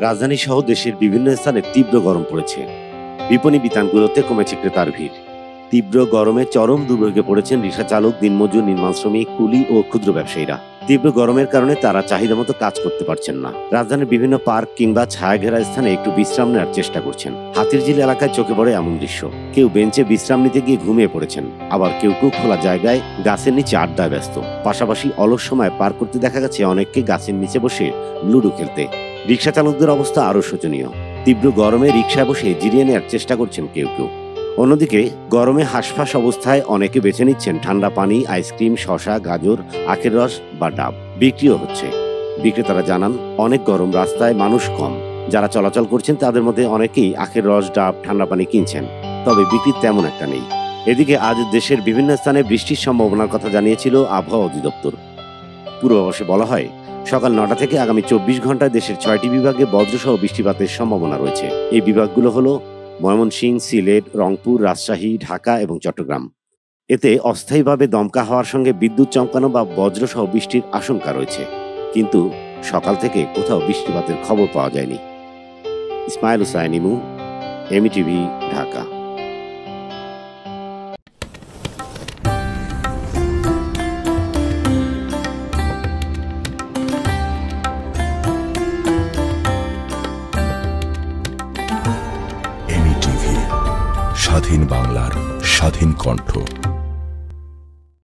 রাজধানী সহ দেশের বিভিন্ন স্থানে তীব্র গরম পড়েছে। বিপণী বিতানগুলোতে কমেছে ক্রেতার ভিড়। তীব্র গরমে চরম দুর্ভোগে পড়েছেন রিক্সা চালক, দিনমজুর, নির্মাণ শ্রমিক, কুলি ও ক্ষুদ্র ব্যবসায়ীরা। তীব্র গরমের কারণে তারা চাহিদা মতো কাজ করতে পারছেন না। রাজধানীর বিভিন্ন পার্ক কিংবা ছায়াঘেরা স্থানে একটু বিশ্রাম নেওয়ার চেষ্টা করছেন। হাতিরঝিল এলাকায় চোখে পড়ে এমন দৃশ্য। কেউ বেঞ্চে বিশ্রাম নিতে গিয়ে ঘুমিয়ে পড়েছেন, আবার কেউ খোলা জায়গায় গাছের নিচে আড্ডায় ব্যস্ত। পাশাপাশি অলস সময় পার করতে দেখা গেছে অনেককে গাছের নিচে বসে লুডো খেলতে। রিক্সা চালকদের অবস্থা আরো শোচনীয়। তীব্র গরমে রিক্সায় বসে জিরিয়ে নেওয়ার চেষ্টা করছেন কেউ কেউ। অন্যদিকে গরমে হাঁসফাঁস অবস্থায় অনেকে বেছে নিচ্ছেন ঠান্ডা পানি, আইসক্রিম, শসা, গাজর, আখের রস বা ডাব। বিক্রিও হচ্ছে। বিক্রেতারা জানান, অনেক গরম, রাস্তায় মানুষ কম। যারা চলাচল করছেন তাদের মধ্যে অনেকেই আখের রস, ডাব, ঠান্ডা পানি কিনছেন, তবে বিক্রি তেমন একটা নেই। এদিকে আজ দেশের বিভিন্ন স্থানে বৃষ্টির সম্ভাবনার কথা জানিয়েছিল আবহাওয়া অধিদপ্তর। পূর্বাভাসে বলা হয়, সকাল ৯টা থেকে আগামী ২৪ ঘন্টায় দেশের ৬টি বিভাগে বজ্রসহ বৃষ্টিপাতের সম্ভাবনা রয়েছে। এই বিভাগগুলো হলো ময়মনসিংহ, সিলেট, রংপুর, রাজশাহী, ঢাকা এবং চট্টগ্রাম। এতে অস্থায়ীভাবে দমকা হওয়ার সঙ্গে বিদ্যুৎ চমকানো বা বজ্রসহ বৃষ্টির আশঙ্কা রয়েছে, কিন্তু সকাল থেকে কোথাও বৃষ্টিপাতের খবর পাওয়া যায়নি। ইসমাইল হুসাইন ইমু, এমইটিভি, ঢাকা। এমইটিভি, স্বাধীন বাংলার স্বাধীন কণ্ঠ।